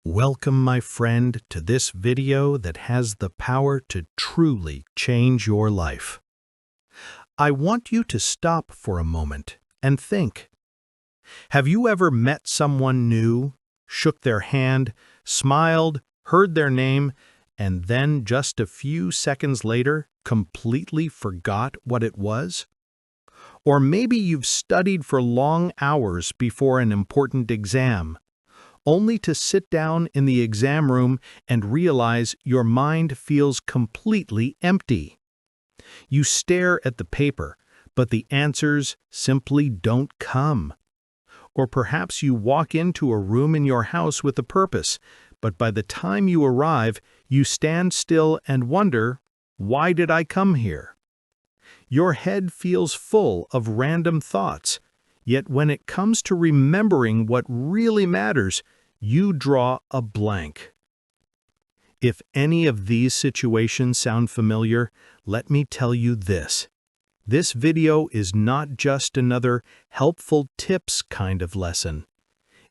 Welcome, my friend, to this video that has the power to truly change your life. I want you to stop for a moment and think. Have you ever met someone new, shook their hand, smiled, heard their name, and then just a few seconds later completely forgot what it was? Or maybe you've studied for long hours before an important exam, only to sit down in the exam room and realize your mind feels completely empty. You stare at the paper, but the answers simply don't come. Or perhaps you walk into a room in your house with a purpose, but by the time you arrive, you stand still and wonder, why did I come here? Your head feels full of random thoughts, yet when it comes to remembering what really matters, you draw a blank. If any of these situations sound familiar, let me tell you this. This video is not just another helpful tips kind of lesson.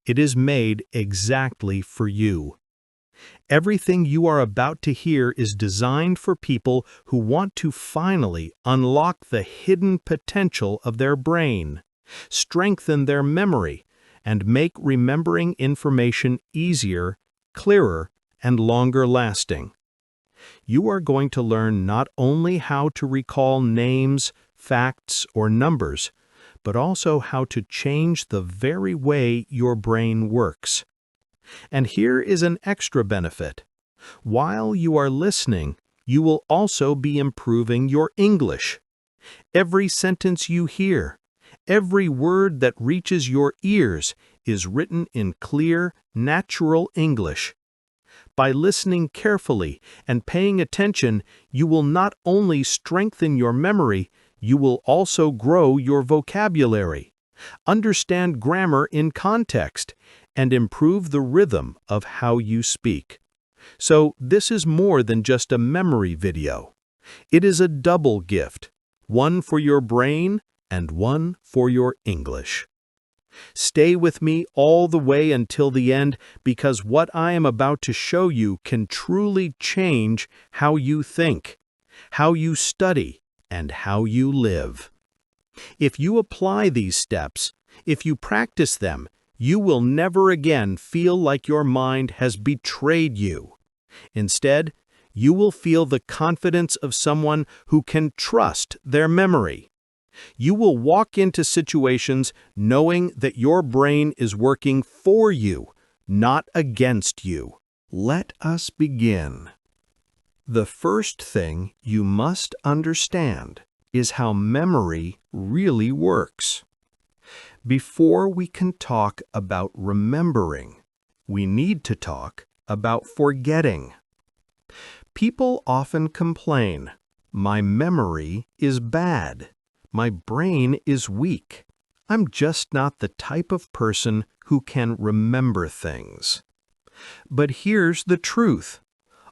It is made exactly for you. Everything you are about to hear is designed for people who want to finally unlock the hidden potential of their brain, strengthen their memory, and make remembering information easier, clearer, and longer lasting. You are going to learn not only how to recall names, facts, or numbers, but also how to change the very way your brain works. And here is an extra benefit. While you are listening, you will also be improving your English. Every sentence you hear, every word that reaches your ears is written in clear, natural English. By listening carefully and paying attention, you will not only strengthen your memory, you will also grow your vocabulary, understand grammar in context, and improve the rhythm of how you speak. So this is more than just a memory video. It is a double gift, one for your brain and one for your English. Stay with me all the way until the end, because what I am about to show you can truly change how you think, how you study, and how you live. If you apply these steps, if you practice them, you will never again feel like your mind has betrayed you. Instead, you will feel the confidence of someone who can trust their memory. You will walk into situations knowing that your brain is working for you, not against you. Let us begin. The first thing you must understand is how memory really works. Before we can talk about remembering, we need to talk about forgetting. People often complain, "My memory is bad. My brain is weak. I'm just not the type of person who can remember things." But here's the truth.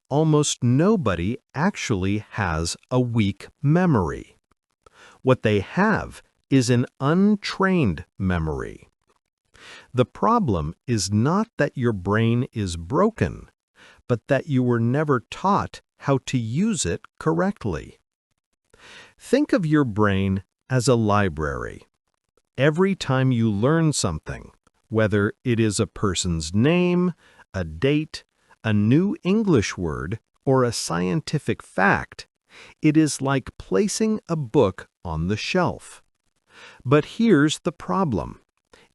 Almost nobody actually has a weak memory. What they have is an untrained memory. The problem is not that your brain is broken, but that you were never taught how to use it correctly. Think of your brain as a library. Every time you learn something, whether it is a person's name, a date, a new English word, or a scientific fact, it is like placing a book on the shelf. But here's the problem.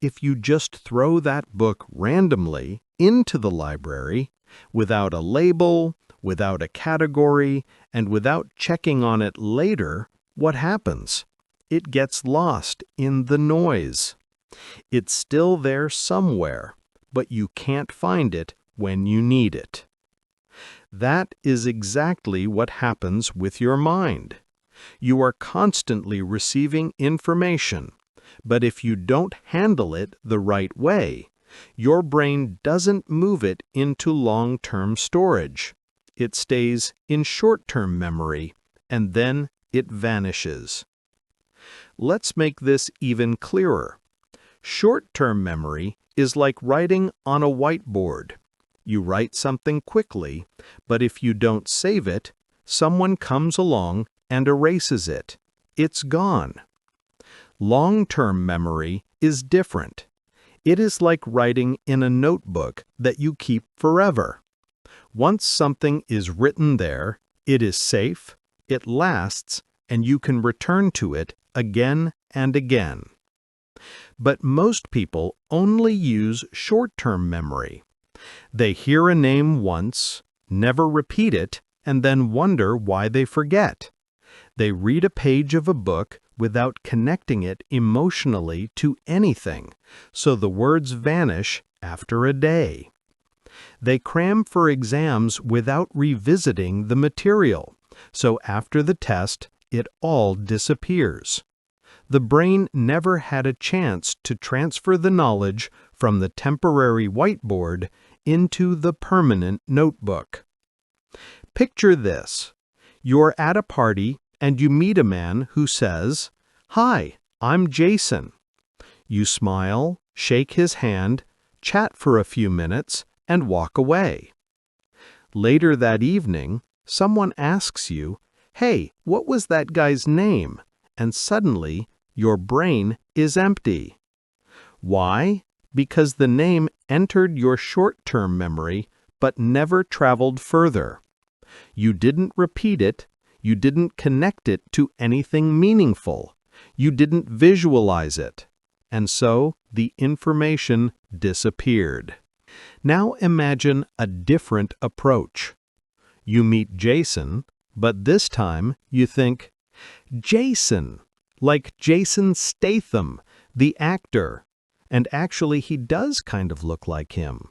If you just throw that book randomly into the library, without a label, without a category, and without checking on it later, what happens? It gets lost in the noise. It's still there somewhere, but you can't find it when you need it. That is exactly what happens with your mind. You are constantly receiving information, but if you don't handle it the right way, your brain doesn't move it into long-term storage. It stays in short-term memory, and then it vanishes. Let's make this even clearer. Short-term memory is like writing on a whiteboard. You write something quickly, but if you don't save it, someone comes along and erases it. It's gone. Long-term memory is different. It is like writing in a notebook that you keep forever. Once something is written there, it is safe, it lasts, and you can return to it again and again. But most people only use short-term memory. They hear a name once, never repeat it, and then wonder why they forget. They read a page of a book without connecting it emotionally to anything, so the words vanish after a day. They cram for exams without revisiting the material, so after the test, it all disappears. The brain never had a chance to transfer the knowledge from the temporary whiteboard into the permanent notebook. Picture this. You're at a party and you meet a man who says, "Hi, I'm Jason." You smile, shake his hand, chat for a few minutes, and walk away. Later that evening, someone asks you, "Hey, what was that guy's name?" And suddenly, your brain is empty. Why? Because the name entered your short-term memory but never traveled further. You didn't repeat it, you didn't connect it to anything meaningful, you didn't visualize it, and so the information disappeared. Now imagine a different approach. You meet Jason, but this time you think, "Jason," like Jason Statham, the actor, and actually he does kind of look like him.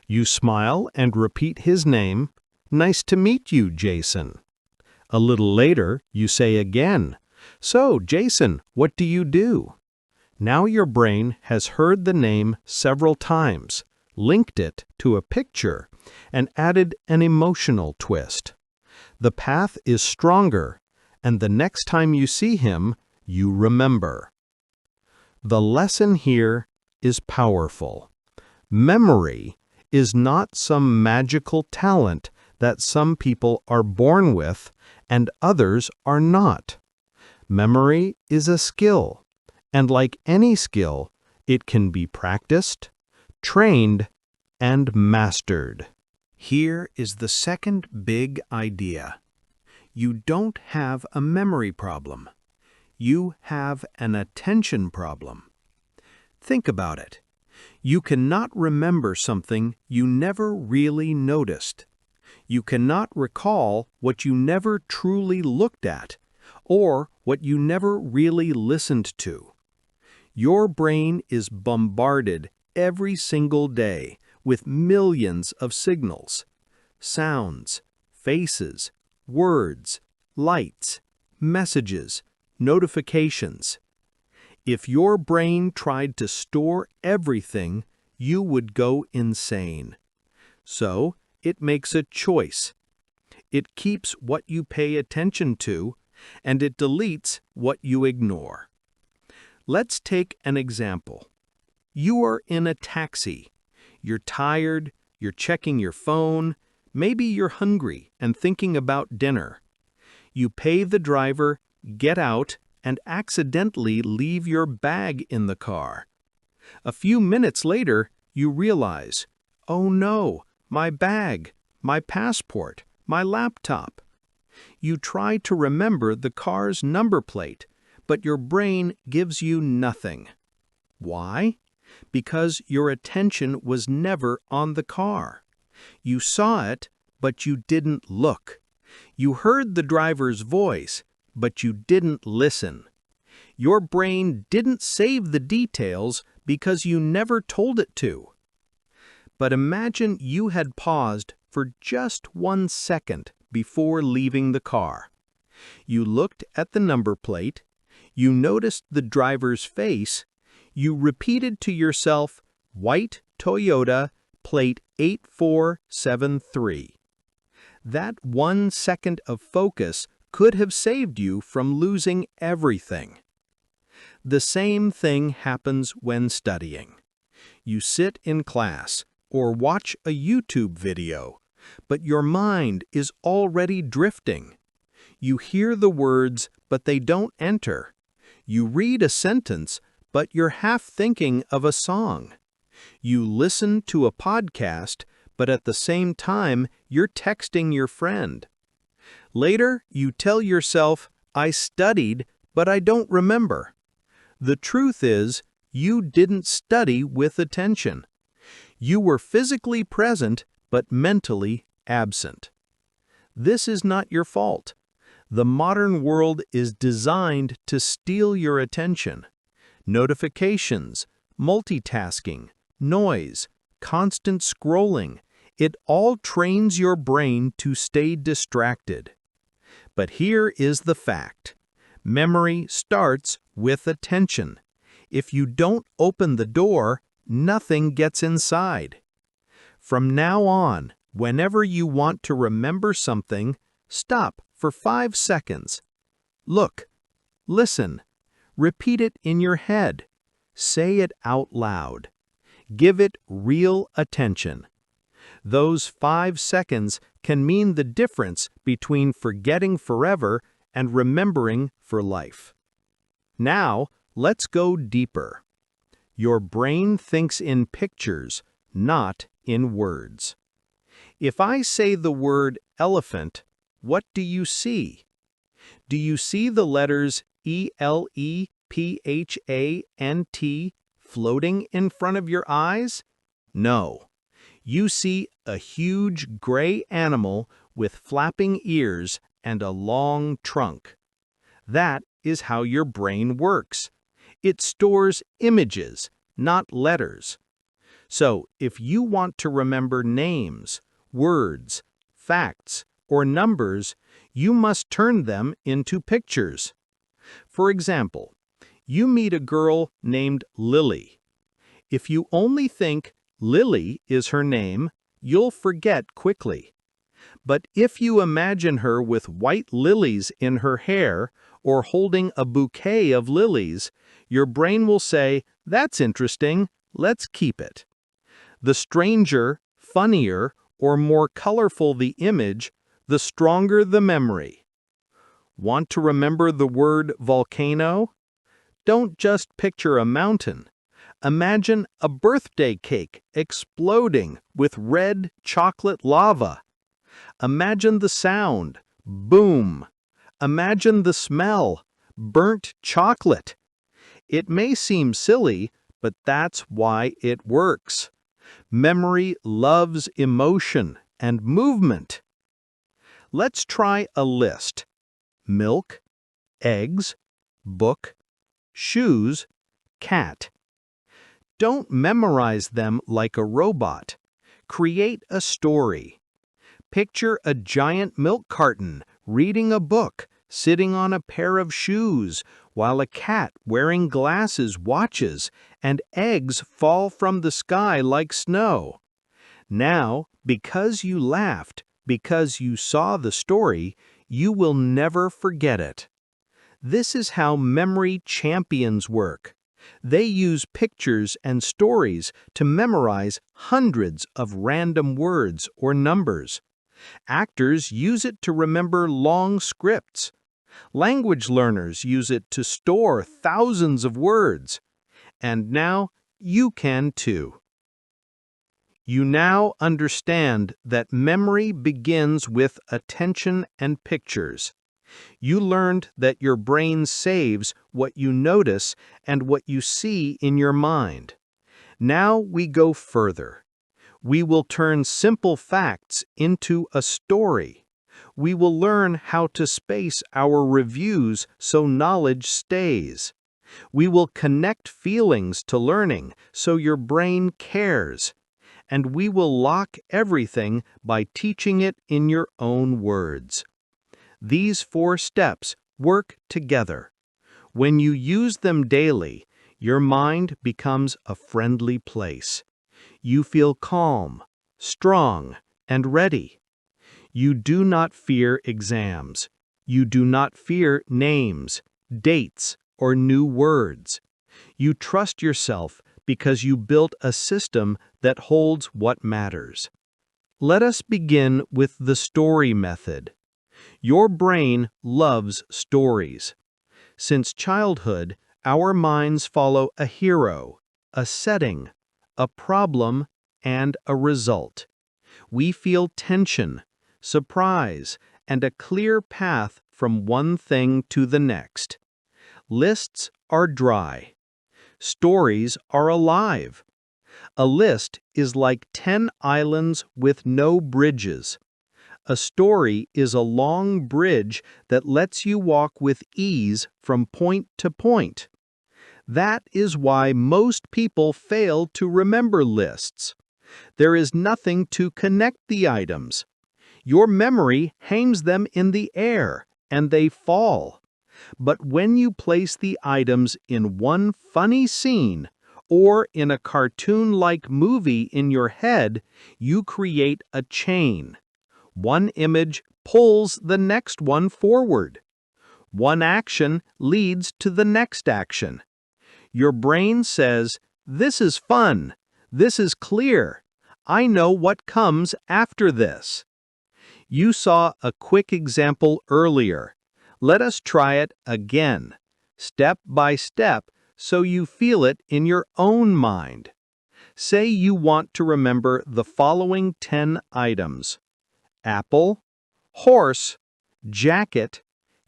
You smile and repeat his name, "Nice to meet you, Jason." A little later, you say again, "So, Jason, what do you do?" Now your brain has heard the name several times, linked it to a picture, and added an emotional twist. The path is stronger, and the next time you see him, you remember. The lesson here is powerful. Memory is not some magical talent that some people are born with and others are not. Memory is a skill, and like any skill, it can be practiced, trained, and mastered. Here is the second big idea. You don't have a memory problem. You have an attention problem. Think about it. You cannot remember something you never really noticed. You cannot recall what you never truly looked at, or what you never really listened to. Your brain is bombarded every single day with millions of signals, sounds, faces, words, lights, messages, notifications. If your brain tried to store everything, you would go insane. So, it makes a choice. It keeps what you pay attention to, and it deletes what you ignore. Let's take an example. You are in a taxi. You're tired, you're checking your phone, maybe you're hungry and thinking about dinner. You pay the driver, get out, and accidentally leave your bag in the car. A few minutes later, you realize, "Oh no, my bag, my passport, my laptop." You try to remember the car's number plate, but your brain gives you nothing. Why? Because your attention was never on the car. You saw it, but you didn't look. You heard the driver's voice, but you didn't listen. Your brain didn't save the details because you never told it to. But imagine you had paused for just 1 second before leaving the car. You looked at the number plate, you noticed the driver's face, you repeated to yourself, "White Toyota, plate 8473. That 1 second of focus could have saved you from losing everything. The same thing happens when studying. You sit in class, or watch a YouTube video, but your mind is already drifting. You hear the words, but they don't enter. You read a sentence, but you're half thinking of a song. You listen to a podcast, but at the same time, you're texting your friend. Later, you tell yourself, I studied, but I don't remember. The truth is, you didn't study with attention. You were physically present, but mentally absent. This is not your fault. The modern world is designed to steal your attention. Notifications, multitasking, noise, constant scrolling, it all trains your brain to stay distracted. But here is the fact. Memory starts with attention. If you don't open the door, nothing gets inside. From now on, whenever you want to remember something, stop for 5 seconds. Look, listen, repeat it in your head. Say it out loud. Give it real attention. Those 5 seconds can mean the difference between forgetting forever and remembering for life. Now, let's go deeper. Your brain thinks in pictures, not in words. If I say the word elephant, what do you see? Do you see the letters ELEPHANT floating in front of your eyes? No. You see a huge gray animal with flapping ears and a long trunk. That is how your brain works. It stores images, not letters. So, if you want to remember names, words, facts, or numbers, you must turn them into pictures. For example, you meet a girl named Lily. If you only think Lily is her name, you'll forget quickly. But if you imagine her with white lilies in her hair or holding a bouquet of lilies, your brain will say, "That's interesting, let's keep it." The stranger, funnier, or more colorful the image, the stronger the memory. Want to remember the word volcano? Don't just picture a mountain. Imagine a birthday cake exploding with red chocolate lava. Imagine the sound, boom. Imagine the smell, burnt chocolate. It may seem silly, but that's why it works. Memory loves emotion and movement. Let's try a list. Milk, eggs, book, shoes, cat. Don't memorize them like a robot. Create a story. Picture a giant milk carton reading a book, sitting on a pair of shoes, while a cat wearing glasses watches, and eggs fall from the sky like snow. Now, because you laughed, because you saw the story, you will never forget it. This is how memory champions work. They use pictures and stories to memorize hundreds of random words or numbers. Actors use it to remember long scripts. Language learners use it to store thousands of words. And now you can too. You now understand that memory begins with attention and pictures. You learned that your brain saves what you notice and what you see in your mind. Now we go further. We will turn simple facts into a story. We will learn how to space our reviews so knowledge stays. We will connect feelings to learning so your brain cares. And we will lock everything by teaching it in your own words. These 4 steps work together. When you use them daily, your mind becomes a friendly place. You feel calm, strong, and ready. You do not fear exams. You do not fear names, dates, or new words. You trust yourself because you built a system that holds what matters. Let us begin with the story method. Your brain loves stories. Since childhood, our minds follow a hero, a setting, a problem, and a result. We feel tension, surprise, and a clear path from one thing to the next. Lists are dry. Stories are alive. A list is like 10 islands with no bridges. A story is a long bridge that lets you walk with ease from point to point. That is why most people fail to remember lists. There is nothing to connect the items. Your memory hangs them in the air, and they fall. But when you place the items in one funny scene, or in a cartoon-like movie in your head, you create a chain. One image pulls the next one forward. One action leads to the next action. Your brain says, "This is fun. This is clear. I know what comes after this." You saw a quick example earlier. Let us try it again, step by step, so you feel it in your own mind. Say you want to remember the following 10 items: apple, horse, jacket,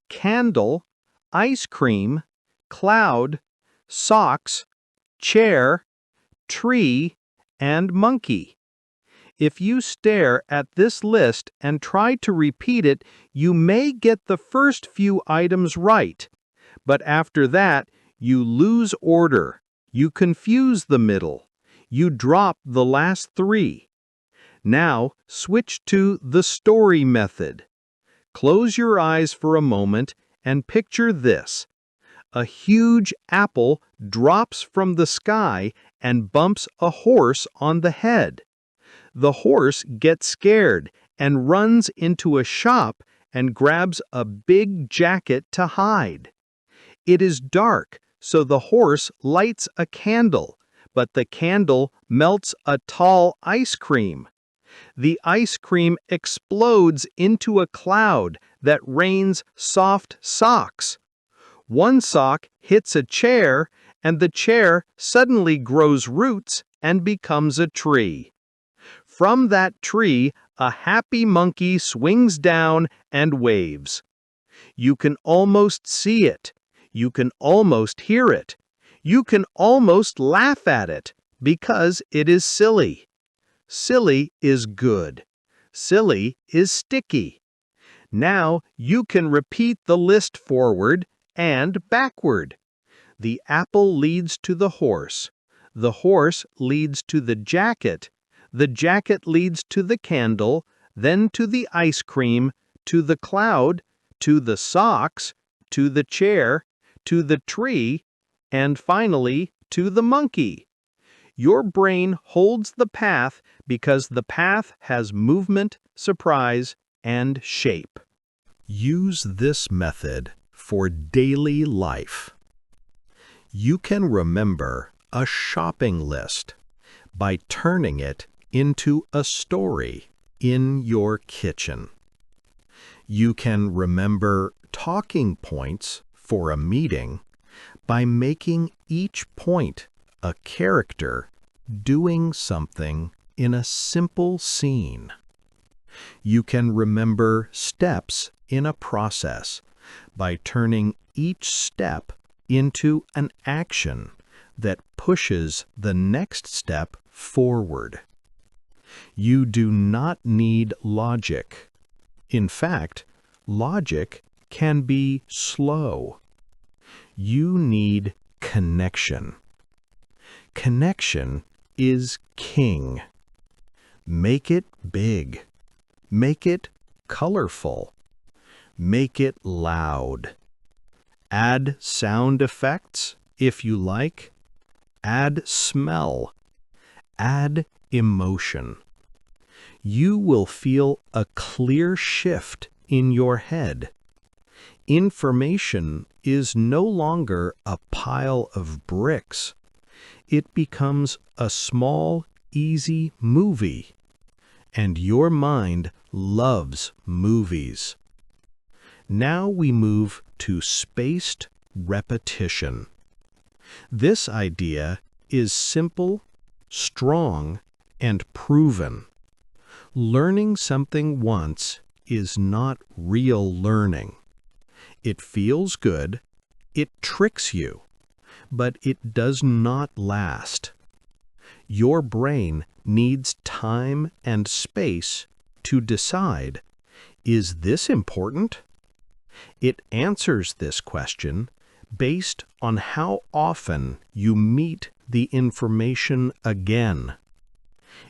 candle, ice cream, cloud, socks, chair, tree, and monkey. If you stare at this list and try to repeat it, you may get the first few items right. But after that, you lose order. You confuse the middle. You drop the last three. Now, switch to the story method. Close your eyes for a moment and picture this. A huge apple drops from the sky and bumps a horse on the head. The horse gets scared and runs into a shop and grabs a big jacket to hide. It is dark, so the horse lights a candle, but the candle melts a tall ice cream. The ice cream explodes into a cloud that rains soft socks. One sock hits a chair, and the chair suddenly grows roots and becomes a tree. From that tree, a happy monkey swings down and waves. You can almost see it. You can almost hear it. You can almost laugh at it because it is silly. Silly is good. Silly is sticky. Now you can repeat the list forward and backward. The apple leads to the horse. The horse leads to the jacket. The jacket leads to the candle, then to the ice cream, to the cloud, to the socks, to the chair, to the tree, and finally to the monkey. Your brain holds the path because the path has movement, surprise, and shape. Use this method for daily life. You can remember a shopping list by turning it into a story in your kitchen. You can remember talking points for a meeting by making each point a character doing something in a simple scene. You can remember steps in a process by turning each step into an action that pushes the next step forward. You do not need logic. In fact, logic can be slow. You need connection. Connection is king. Make it big. Make it colorful. Make it loud. Add sound effects if you like. Add smell. Add emotion. You will feel a clear shift in your head. Information is no longer a pile of bricks. it becomes a small, easy movie. And your mind loves movies. Now we move to spaced repetition. This idea is simple, strong, and proven. Learning something once is not real learning. It feels good, it tricks you, but it does not last. Your brain needs time and space to decide, is this important? It answers this question based on how often you meet the information again.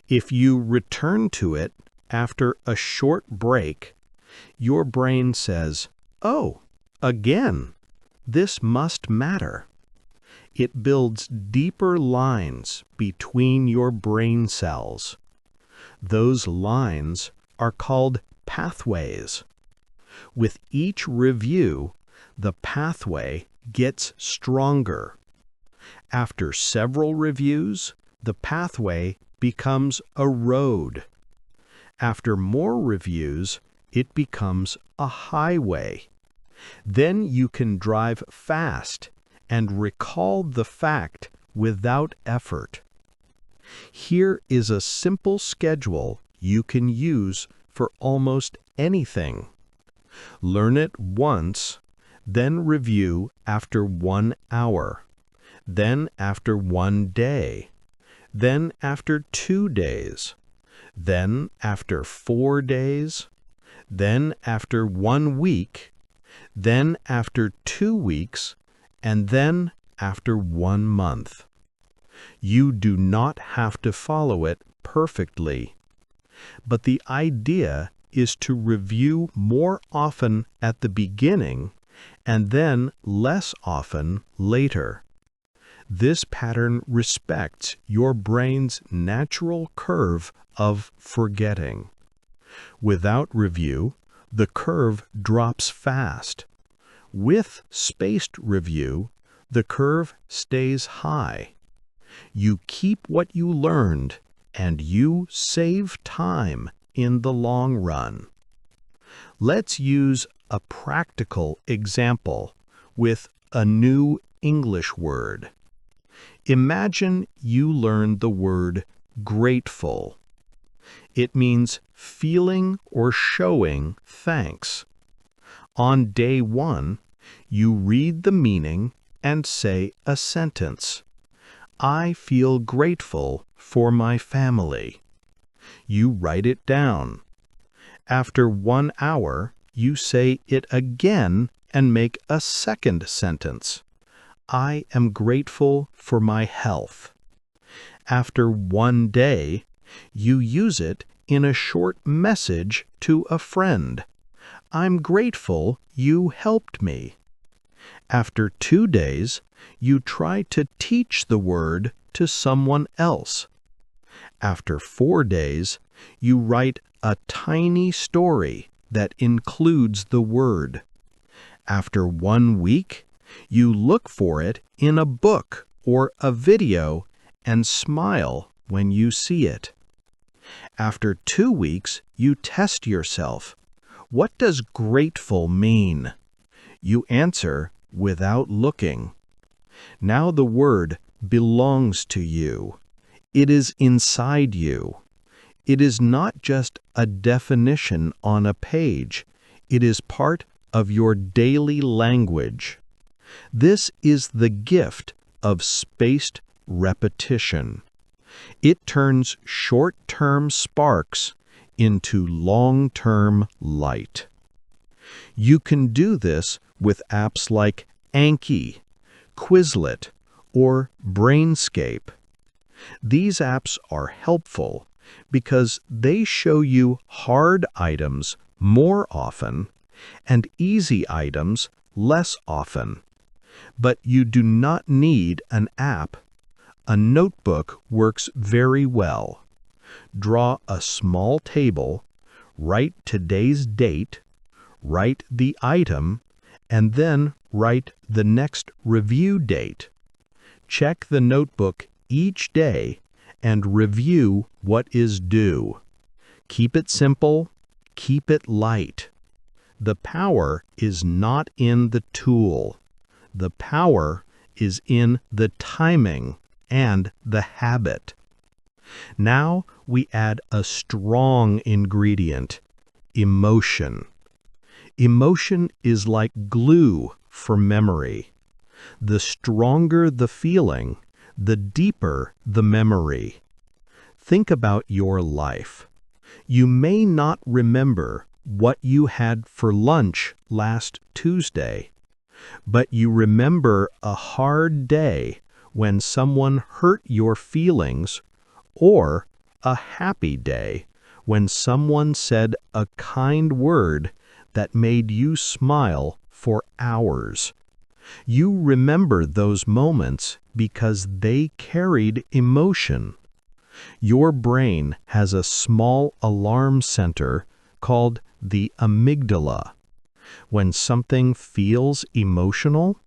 If you return to it after a short break, your brain says, "Oh, again, this must matter." It builds deeper lines between your brain cells. Those lines are called pathways. With each review, the pathway gets stronger. After several reviews, the pathway becomes a road. After more reviews, it becomes a highway. Then you can drive fast and recall the fact without effort. Here is a simple schedule you can use for almost anything. Learn it once, then review after 1 hour, then after 1 day, then after 2 days, then after 4 days, then after 1 week, then after 2 weeks, and then after 1 month. You do not have to follow it perfectly, but the idea is to review more often at the beginning and then less often later. This pattern respects your brain's natural curve of forgetting. Without review, the curve drops fast. With spaced review, the curve stays high. You keep what you learned, and you save time in the long run. Let's use a practical example with a new English word. Imagine you learned the word grateful. It means feeling or showing thanks. On day 1, you read the meaning and say a sentence. I feel grateful for my family. You write it down. After 1 hour, you say it again and make a second sentence. I am grateful for my health. After 1 day, you use it in a short message to a friend. I'm grateful you helped me. After 2 days, you try to teach the word to someone else. After 4 days, you write a tiny story that includes the word. After 1 week, you look for it in a book or a video and smile when you see it. After 2 weeks, you test yourself. What does grateful mean? You answer without looking. Now the word belongs to you. It is inside you. It is not just a definition on a page. It is part of your daily language. This is the gift of spaced repetition. It turns short-term sparks into long-term light. You can do this with apps like Anki, Quizlet, or Brainscape. These apps are helpful because they show you hard items more often and easy items less often. But you do not need an app. A notebook works very well. Draw a small table, write today's date, write the item, and then write the next review date. Check the notebook each day and review what is due. Keep it simple, keep it light. The power is not in the tool. The power is in the timing and the habit. Now we add a strong ingredient: emotion. Emotion is like glue for memory. The stronger the feeling, the deeper the memory. Think about your life. You may not remember what you had for lunch last Tuesday, but you remember a hard day when someone hurt your feelings, or a happy day when someone said a kind word that made you smile for hours. You remember those moments because they carried emotion. Your brain has a small alarm center called the amygdala. When something feels emotional,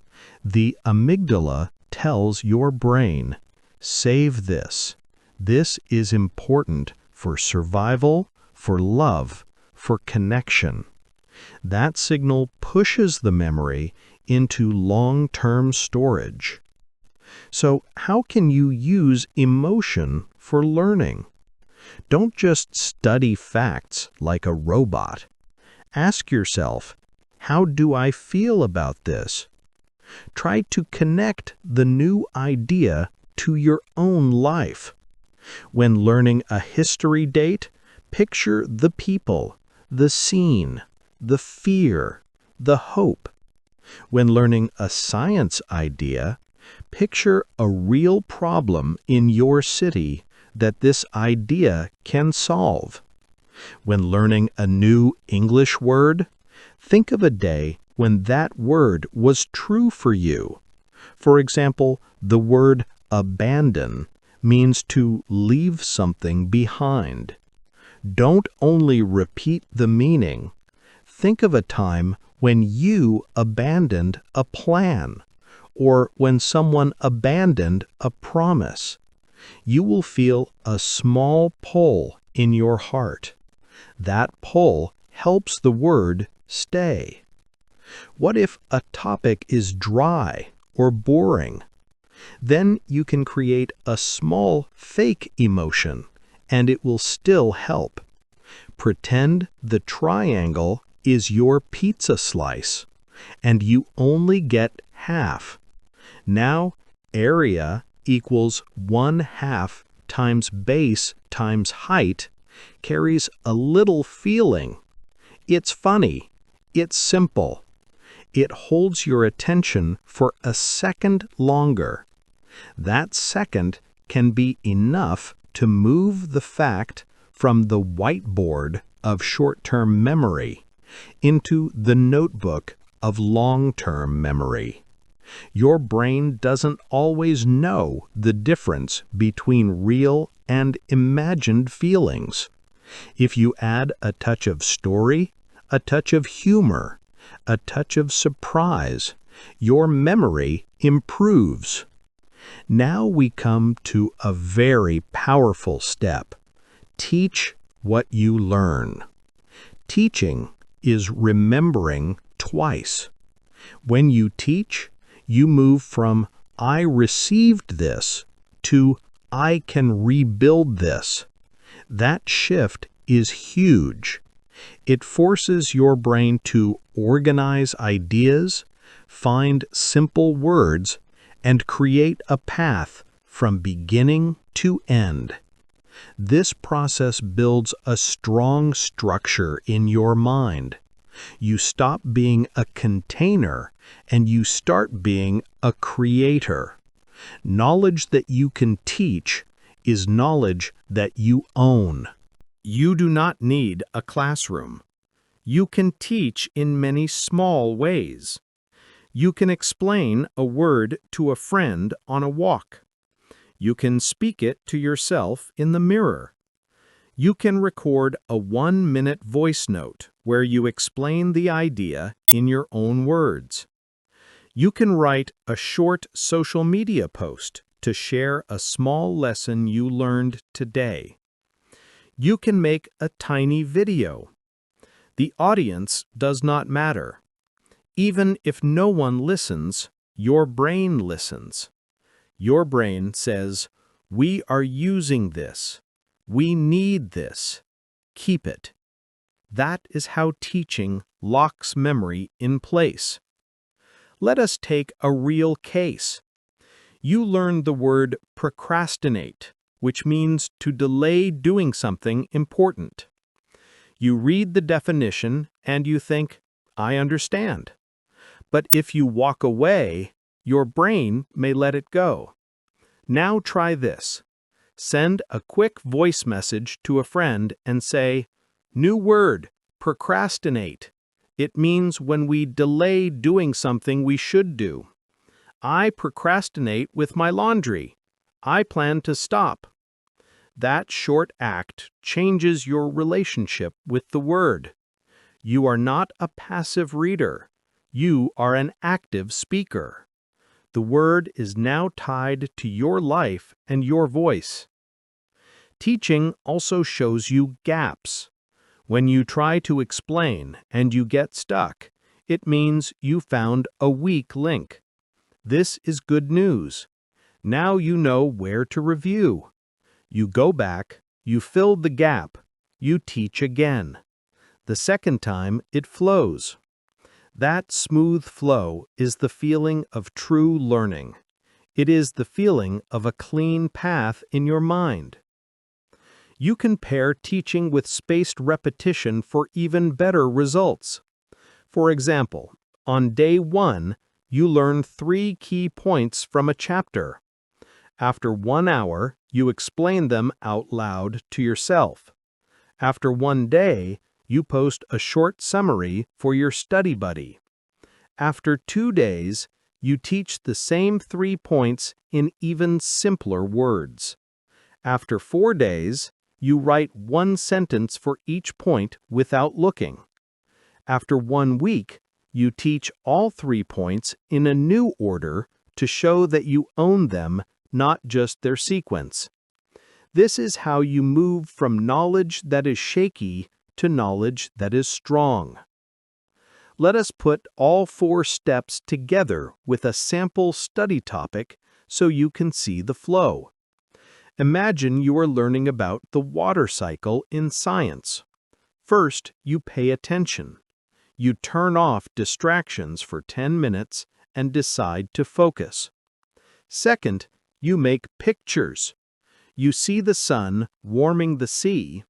the amygdala tells your brain, "Save this. This is important for survival, for love, for connection." That signal pushes the memory into long-term storage. So, how can you use emotion for learning? Don't just study facts like a robot. Ask yourself, how do I feel about this? Try to connect the new idea to your own life. When learning a history date, picture the people, the scene, the fear, the hope. When learning a science idea, picture a real problem in your city that this idea can solve. When learning a new English word, think of a day when that word was true for you. For example, the word abandon means to leave something behind. Don't only repeat the meaning. Think of a time when you abandoned a plan, or when someone abandoned a promise. You will feel a small pull in your heart. That pull helps the word stay. What if a topic is dry or boring? Then you can create a small fake emotion, and it will still help. Pretend the triangle is your pizza slice, and you only get half. Now, area equals 1/2 times base times height carries a little feeling. It's funny. It's simple. It holds your attention for a second longer. That second can be enough to move the fact from the whiteboard of short-term memory into the notebook of long-term memory. Your brain doesn't always know the difference between real and imagined feelings. If you add a touch of story, a touch of humor, a touch of surprise, your memory improves. Now we come to a very powerful step. Teach what you learn. Teaching is remembering twice. When you teach, you move from "I received this" to "I can rebuild this." That shift is huge. It forces your brain to organize ideas, find simple words, and create a path from beginning to end. This process builds a strong structure in your mind. You stop being a container and you start being a creator. Knowledge that you can teach is knowledge that you own. You do not need a classroom. You can teach in many small ways. You can explain a word to a friend on a walk. You can speak it to yourself in the mirror. You can record a 1-minute voice note where you explain the idea in your own words. You can write a short social media post to share a small lesson you learned today. You can make a tiny video. The audience does not matter. Even if no one listens, your brain listens. Your brain says, "We are using this. We need this. Keep it." That is how teaching locks memory in place. Let us take a real case. You learned the word procrastinate, which means to delay doing something important. You read the definition and you think, "I understand." But if you walk away, your brain may let it go. Now try this. Send a quick voice message to a friend and say, "New word, procrastinate. It means when we delay doing something we should do. I procrastinate with my laundry. I plan to stop." That short act changes your relationship with the word. You are not a passive reader. You are an active speaker. The word is now tied to your life and your voice. Teaching also shows you gaps. When you try to explain and you get stuck, it means you found a weak link. This is good news. Now you know where to review. You go back, you fill the gap, you teach again. The second time, it flows. That smooth flow is the feeling of true learning. It is the feeling of a clean path in your mind. You can pair teaching with spaced repetition for even better results. For example, on day 1, you learn 3 key points from a chapter. After 1 hour, you explain them out loud to yourself. After 1 day, you post a short summary for your study buddy. After 2 days, you teach the same 3 points in even simpler words. After 4 days, you write 1 sentence for each point without looking. After 1 week, you teach all 3 points in a new order to show that you own them, not just their sequence. This is how you move from knowledge that is shaky to knowledge that is strong. Let us put all 4 steps together with a sample study topic so you can see the flow. Imagine you are learning about the water cycle in science. First, you pay attention. You turn off distractions for 10 minutes and decide to focus. Second, you make pictures. You see the sun warming the sea,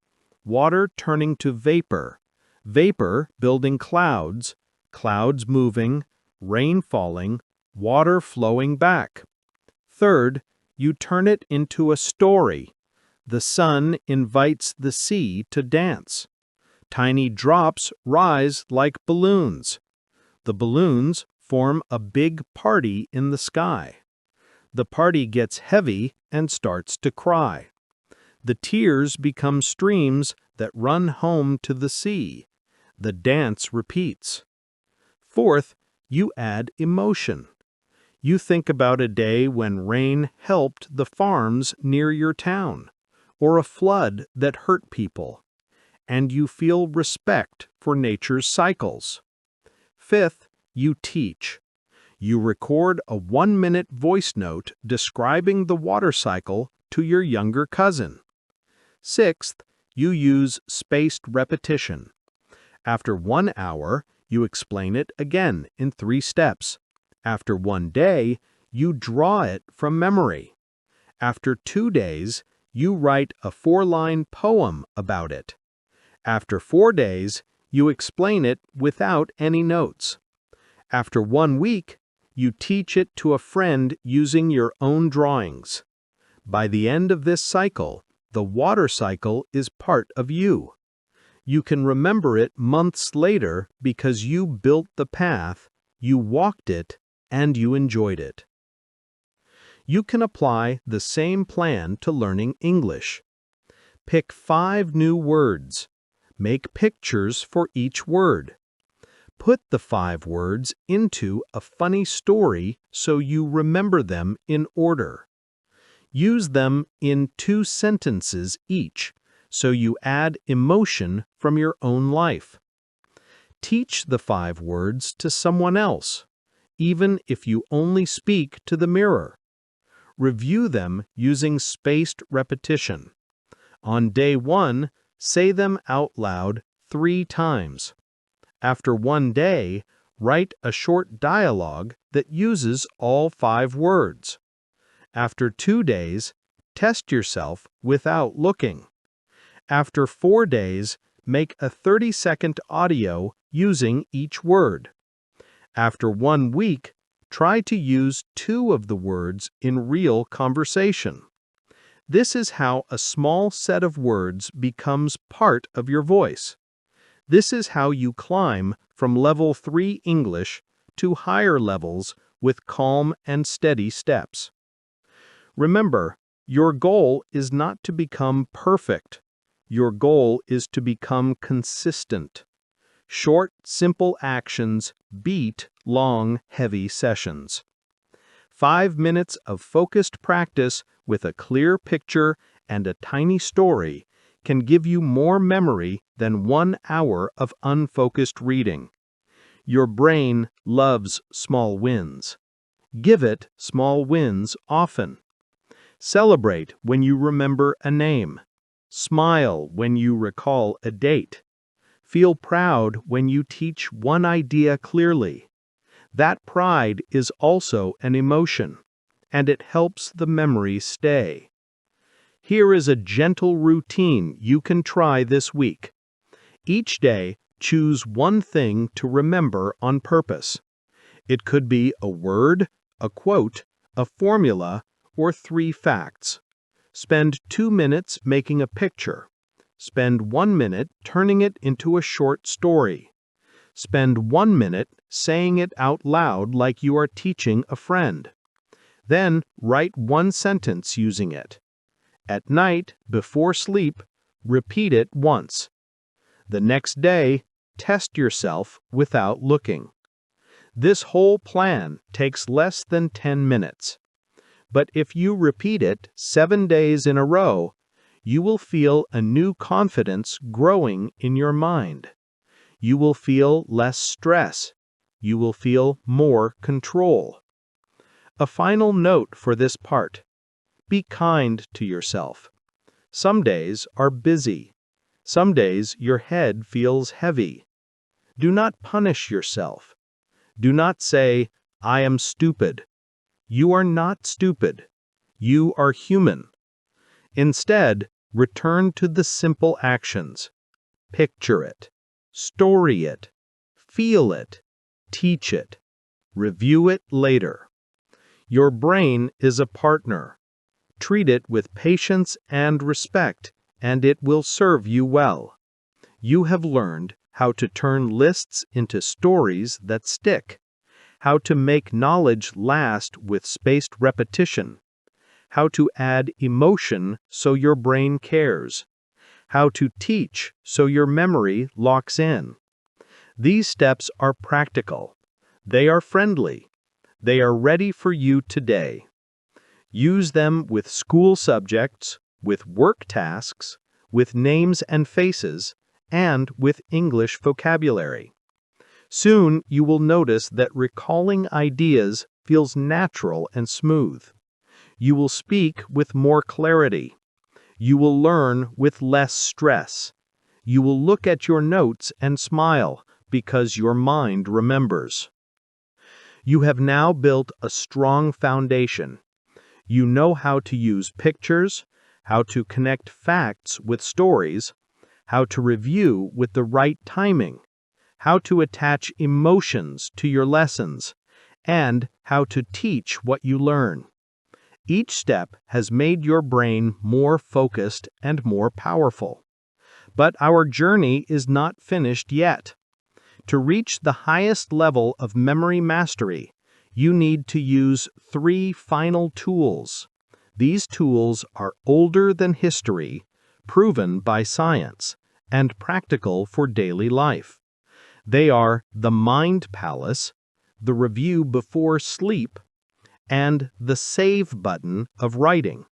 water turning to vapor, vapor building clouds, clouds moving, rain falling, water flowing back. Third, you turn it into a story. The sun invites the sea to dance. Tiny drops rise like balloons. The balloons form a big party in the sky. The party gets heavy and starts to cry. The tears become streams that run home to the sea. The dance repeats. Fourth, you add emotion. You think about a day when rain helped the farms near your town, or a flood that hurt people, and you feel respect for nature's cycles. Fifth, you teach. You record a 1-minute voice note describing the water cycle to your younger cousin. Sixth, you use spaced repetition. After 1 hour, you explain it again in 3 steps. After 1 day, you draw it from memory. After 2 days, you write a 4-line poem about it. After 4 days, you explain it without any notes. After 1 week, you teach it to a friend using your own drawings. By the end of this cycle, the water cycle is part of you. You can remember it months later because you built the path, you walked it, and you enjoyed it. You can apply the same plan to learning English. Pick 5 new words. Make pictures for each word. Put the 5 words into a funny story so you remember them in order. Use them in 2 sentences each, so you add emotion from your own life. Teach the 5 words to someone else, even if you only speak to the mirror. Review them using spaced repetition. On day 1, say them out loud 3 times. After 1 day, write a short dialogue that uses all 5 words. After 2 days, test yourself without looking. After 4 days, make a 30-second audio using each word. After 1 week, try to use 2 of the words in real conversation. This is how a small set of words becomes part of your voice. This is how you climb from level 3 English to higher levels with calm and steady steps. Remember, your goal is not to become perfect. Your goal is to become consistent. Short, simple actions beat long, heavy sessions. 5 minutes of focused practice with a clear picture and a tiny story can give you more memory than 1 hour of unfocused reading. Your brain loves small wins. Give it small wins often. Celebrate when you remember a name. Smile when you recall a date. Feel proud when you teach one idea clearly. That pride is also an emotion, and it helps the memory stay. Here is a gentle routine you can try this week. Each day, choose one thing to remember on purpose. It could be a word, a quote, a formula, or 3 facts. Spend 2 minutes making a picture. Spend 1 minute turning it into a short story. Spend 1 minute saying it out loud like you are teaching a friend. Then write 1 sentence using it. At night, before sleep, repeat it once. The next day, test yourself without looking. This whole plan takes less than 10 minutes. But if you repeat it 7 days in a row, you will feel a new confidence growing in your mind. You will feel less stress. You will feel more control. A final note for this part. Be kind to yourself. Some days are busy. Some days your head feels heavy. Do not punish yourself. Do not say, "I am stupid." You are not stupid. You are human. Instead, return to the simple actions. Picture it. Story it. Feel it. Teach it. Review it later. Your brain is a partner. Treat it with patience and respect, and it will serve you well. You have learned how to turn lists into stories that stick, how to make knowledge last with spaced repetition, how to add emotion so your brain cares, how to teach so your memory locks in. These steps are practical. They are friendly. They are ready for you today. Use them with school subjects, with work tasks, with names and faces, and with English vocabulary. Soon you will notice that recalling ideas feels natural and smooth. You will speak with more clarity. You will learn with less stress. You will look at your notes and smile because your mind remembers. You have now built a strong foundation. You know how to use pictures, how to connect facts with stories, how to review with the right timing, how to attach emotions to your lessons, and how to teach what you learn. Each step has made your brain more focused and more powerful. But our journey is not finished yet. To reach the highest level of memory mastery, you need to use 3 final tools. These tools are older than history, proven by science, and practical for daily life. They are the Mind Palace, the review before sleep, and the save button of writing.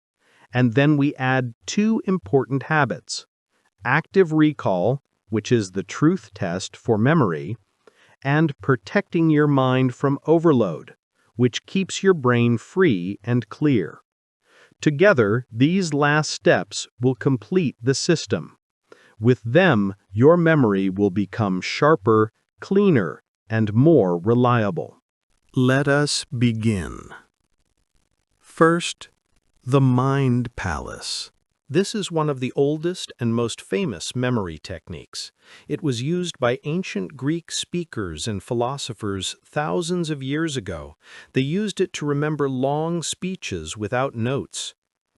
And then we add two important habits: active recall, which is the truth test for memory, and protecting your mind from overload, which keeps your brain free and clear. Together, these last steps will complete the system. With them, your memory will become sharper, cleaner, and more reliable. Let us begin. First, the Mind Palace. This is one of the oldest and most famous memory techniques. It was used by ancient Greek speakers and philosophers thousands of years ago. They used it to remember long speeches without notes.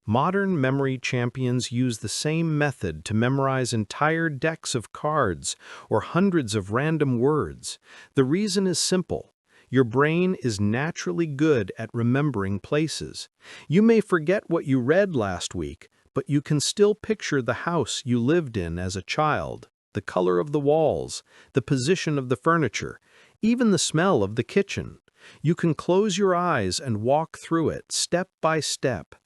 Modern memory champions use the same method to memorize entire decks of cards or hundreds of random words. The reason is simple. Your brain is naturally good at remembering places. You may forget what you read last week, but you can still picture the house you lived in as a child, the color of the walls, the position of the furniture, even the smell of the kitchen. You can close your eyes and walk through it step by step.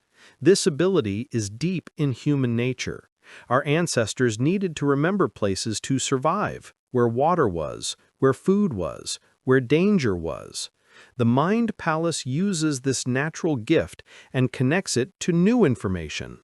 This ability is deep in human nature. Our ancestors needed to remember places to survive, where water was, where food was, where danger was. The Mind Palace uses this natural gift and connects it to new information.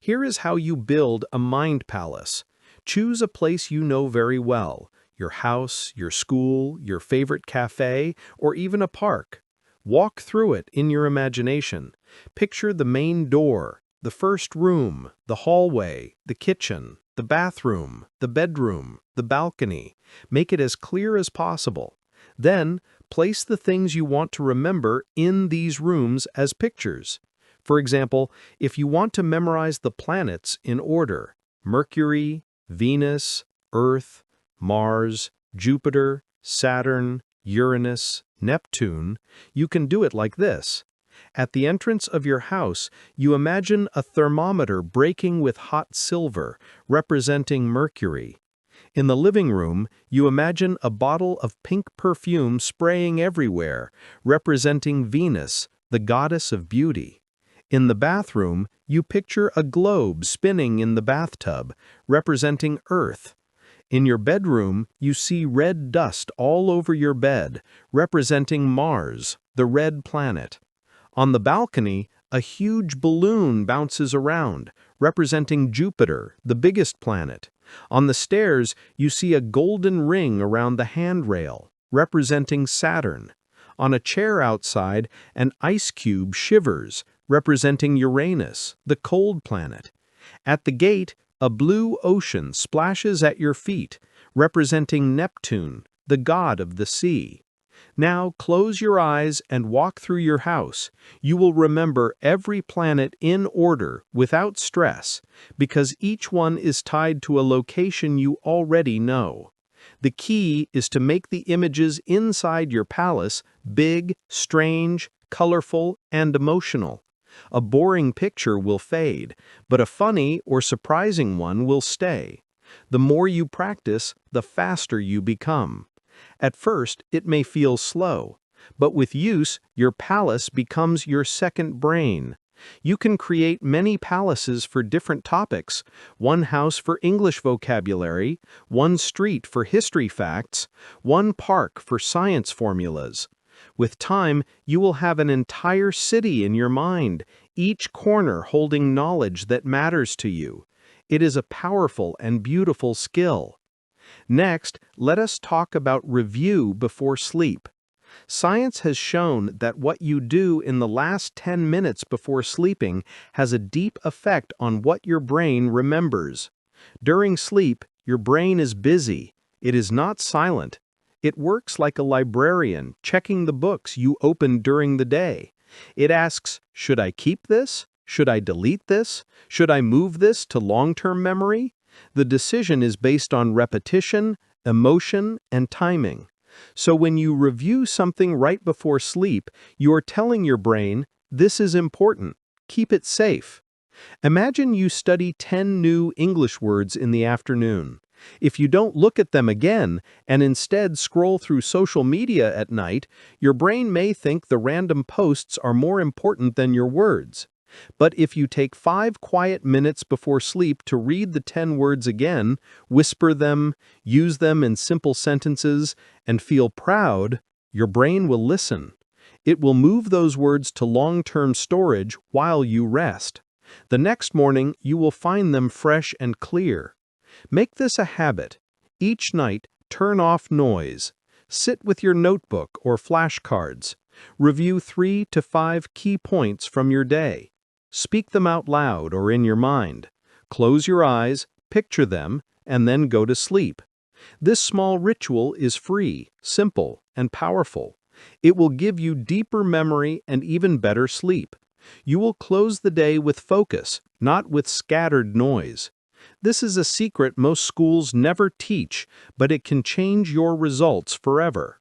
Here is how you build a Mind Palace. Choose a place you know very well: your house, your school, your favorite cafe, or even a park. Walk through it in your imagination. Picture the main door, the first room, the hallway, the kitchen, the bathroom, the bedroom, the balcony. Make it as clear as possible. Then, place the things you want to remember in these rooms as pictures. For example, if you want to memorize the planets in order: Mercury, Venus, Earth, Mars, Jupiter, Saturn, Uranus, Neptune, you can do it like this. At the entrance of your house, you imagine a thermometer breaking with hot silver, representing Mercury. In the living room, you imagine a bottle of pink perfume spraying everywhere, representing Venus, the goddess of beauty. In the bathroom, you picture a globe spinning in the bathtub, representing Earth. In your bedroom, you see red dust all over your bed, representing Mars, the red planet. On the balcony, a huge balloon bounces around, representing Jupiter, the biggest planet. On the stairs, you see a golden ring around the handrail, representing Saturn. On a chair outside, an ice cube shivers, representing Uranus, the cold planet. At the gate, a blue ocean splashes at your feet, representing Neptune, the god of the sea. Now close your eyes and walk through your house. You will remember every planet in order without stress, because each one is tied to a location you already know. The key is to make the images inside your palace big, strange, colorful, and emotional. A boring picture will fade, but a funny or surprising one will stay. The more you practice, the faster you become. At first, it may feel slow, but with use, your palace becomes your second brain. You can create many palaces for different topics: one house for English vocabulary, one street for history facts, one park for science formulas. With time, you will have an entire city in your mind, each corner holding knowledge that matters to you. It is a powerful and beautiful skill. Next, let us talk about review before sleep. Science has shown that what you do in the last 10 minutes before sleeping has a deep effect on what your brain remembers. During sleep, your brain is busy. It is not silent. It works like a librarian checking the books you opened during the day. It asks, should I keep this? Should I delete this? Should I move this to long-term memory? The decision is based on repetition, emotion, and timing. So when you review something right before sleep, you're telling your brain, this is important. Keep it safe. Imagine you study 10 new English words in the afternoon. If you don't look at them again and instead scroll through social media at night, your brain may think the random posts are more important than your words. But if you take 5 quiet minutes before sleep to read the 10 words again, whisper them, use them in simple sentences, and feel proud, your brain will listen. It will move those words to long-term storage while you rest. The next morning, you will find them fresh and clear. Make this a habit. Each night, turn off noise. Sit with your notebook or flashcards. Review 3 to 5 key points from your day. Speak them out loud or in your mind. Close your eyes, picture them, and then go to sleep. This small ritual is free, simple, and powerful. It will give you deeper memory and even better sleep. You will close the day with focus, not with scattered noise. This is a secret most schools never teach, but it can change your results forever.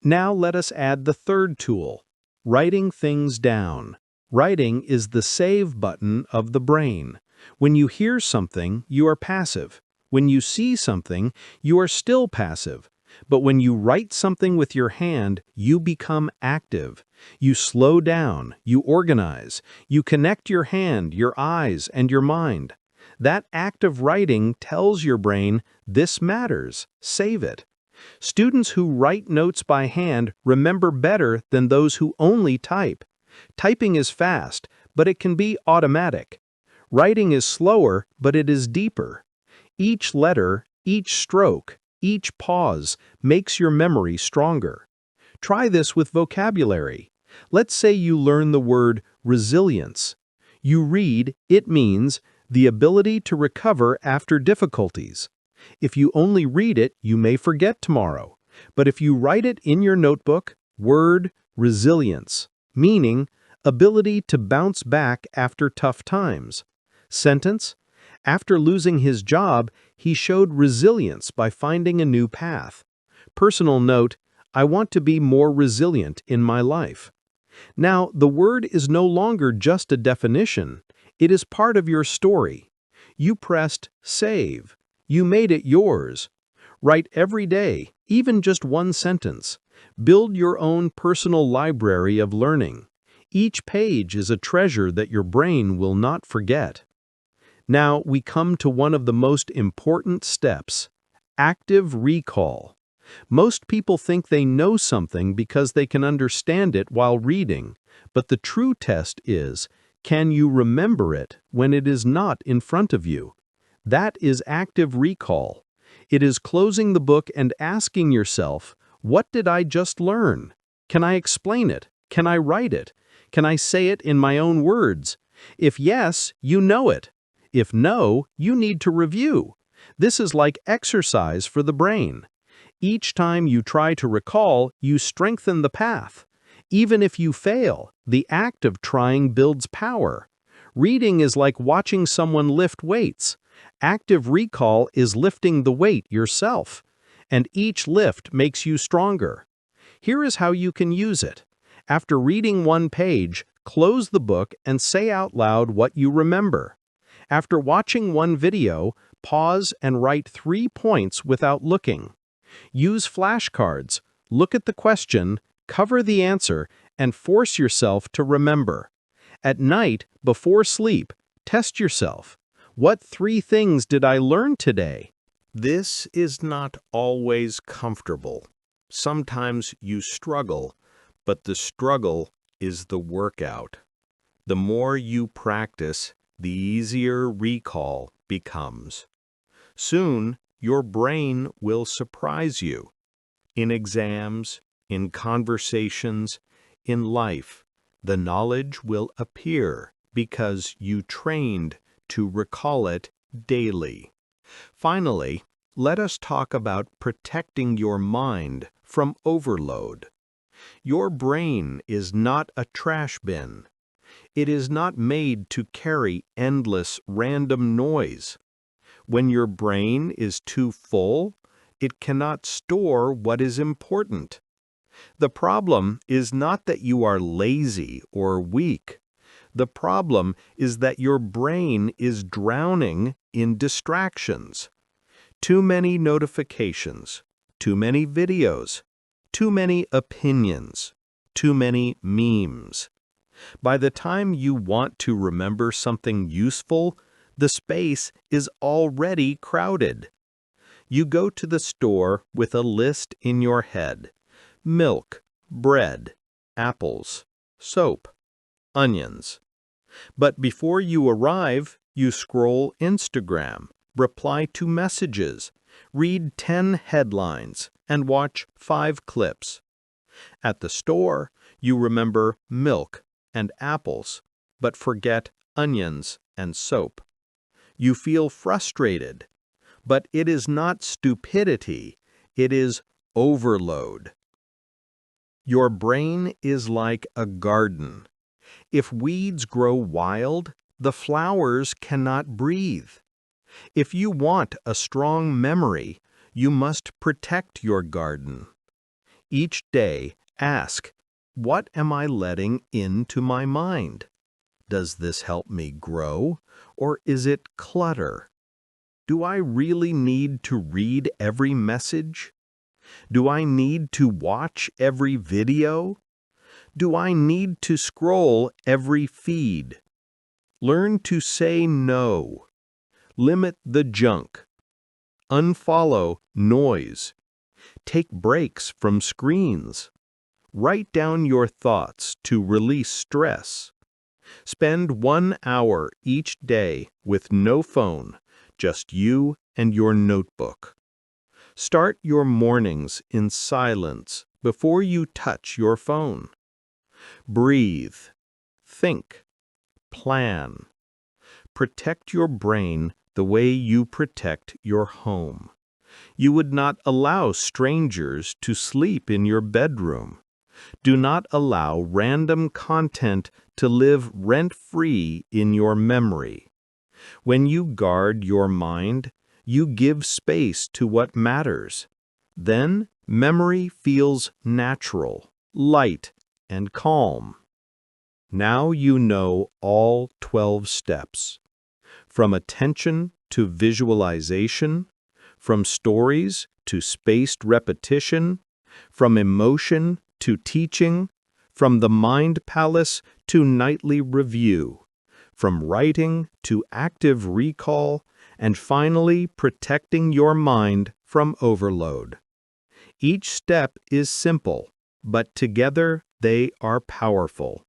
Now let us add the third tool, writing things down. Writing is the save button of the brain. When you hear something, you are passive. When you see something, you are still passive. But when you write something with your hand, you become active. You slow down, you organize, you connect your hand, your eyes, and your mind. That act of writing tells your brain, this matters, save it. Students who write notes by hand remember better than those who only type. Typing is fast, but it can be automatic. Writing is slower, but it is deeper. Each letter, each stroke, each pause makes your memory stronger. Try this with vocabulary. Let's say you learn the word resilience. You read, it means the ability to recover after difficulties. If you only read it, you may forget tomorrow. But if you write it in your notebook, word resilience, meaning ability to bounce back after tough times. Sentence, after losing his job, he showed resilience by finding a new path. Personal note, I want to be more resilient in my life. Now, the word is no longer just a definition. It is part of your story. You pressed save. You made it yours. Write every day, even just one sentence. Build your own personal library of learning. Each page is a treasure that your brain will not forget. Now we come to one of the most important steps, active recall. Most people think they know something because they can understand it while reading, but the true test is, can you remember it when it is not in front of you? That is active recall. It is closing the book and asking yourself, what did I just learn? Can I explain it? Can I write it? Can I say it in my own words? If yes, you know it. If no, you need to review. This is like exercise for the brain. Each time you try to recall, you strengthen the path. Even if you fail, the act of trying builds power. Reading is like watching someone lift weights. Active recall is lifting the weight yourself, and each lift makes you stronger. Here is how you can use it. After reading one page, close the book and say out loud what you remember. After watching one video, pause and write 3 points without looking. Use flashcards, look at the question, cover the answer, and force yourself to remember. At night, before sleep, test yourself. What 3 things did I learn today? This is not always comfortable. Sometimes you struggle, but the struggle is the workout. The more you practice, the easier recall becomes. Soon, your brain will surprise you. In exams, in conversations, in life, the knowledge will appear because you trained to recall it daily. Finally, let us talk about protecting your mind from overload. Your brain is not a trash bin. It is not made to carry endless random noise. When your brain is too full, it cannot store what is important. The problem is not that you are lazy or weak. The problem is that your brain is drowning in distractions. Too many notifications, too many videos, too many opinions, too many memes. By the time you want to remember something useful, the space is already crowded. You go to the store with a list in your head: milk, bread, apples, soap, onions. But before you arrive, you scroll Instagram, reply to messages, read 10 headlines, and watch 5 clips. At the store, you remember milk and apples, but forget onions and soap. You feel frustrated, but it is not stupidity, it is overload. Your brain is like a garden. If weeds grow wild, the flowers cannot breathe. If you want a strong memory, you must protect your garden. Each day, ask, what am I letting into my mind? Does this help me grow, or is it clutter? Do I really need to read every message? Do I need to watch every video? Do I need to scroll every feed? Learn to say no. Limit the junk. Unfollow noise. Take breaks from screens. Write down your thoughts to release stress. Spend 1 hour each day with no phone, just you and your notebook. Start your mornings in silence before you touch your phone. Breathe. Think. Plan. Protect your brain the way you protect your home. You would not allow strangers to sleep in your bedroom. Do not allow random content to live rent-free in your memory. When you guard your mind, you give space to what matters. Then memory feels natural, light, and calm. Now you know all 12 steps. From attention to visualization, from stories to spaced repetition, from emotion to teaching, from the mind palace to nightly review, from writing to active recall, and finally protecting your mind from overload. Each step is simple, but together they are powerful.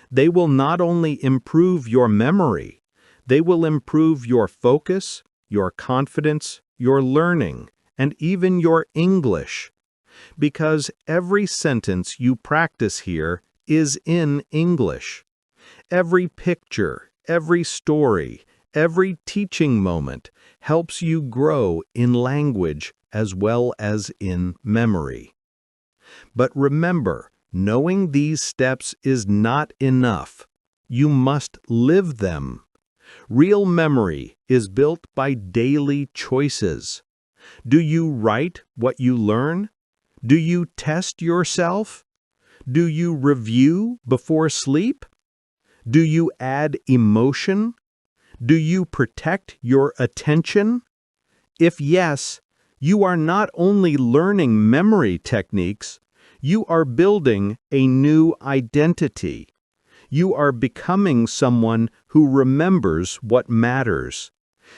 They will not only improve your memory, they will improve your focus, your confidence, your learning, and even your English. Because every sentence you practice here is in English. Every picture, every story, every teaching moment helps you grow in language as well as in memory. But remember, knowing these steps is not enough. You must live them. Real memory is built by daily choices. Do you write what you learn? Do you test yourself? Do you review before sleep? Do you add emotion? Do you protect your attention? If yes, you are not only learning memory techniques, you are building a new identity. You are becoming someone who remembers what matters,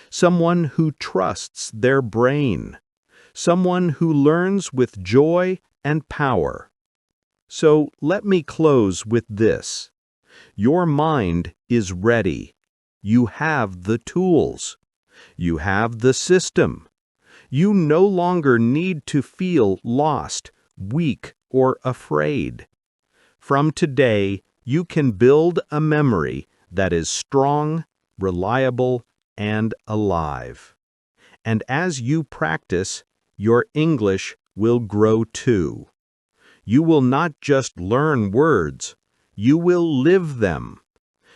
someone who trusts their brain, someone who learns with joy and power. So let me close with this. Your mind is ready. You have the tools. You have the system. You no longer need to feel lost, weak, or afraid. From today, you can build a memory that is strong, reliable, and alive. And as you practice, your English will grow too. You will not just learn words, you will live them.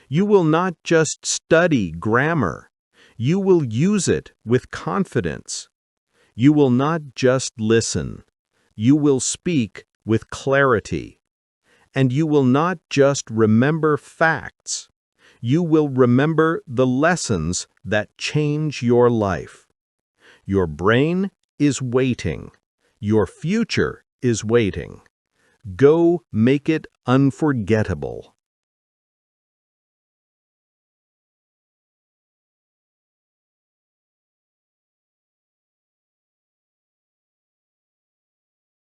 You will not just study grammar, you will use it with confidence. You will not just listen, you will speak with clarity. And you will not just remember facts, you will remember the lessons that change your life. Your brain is waiting. Your future is waiting. Go make it unforgettable.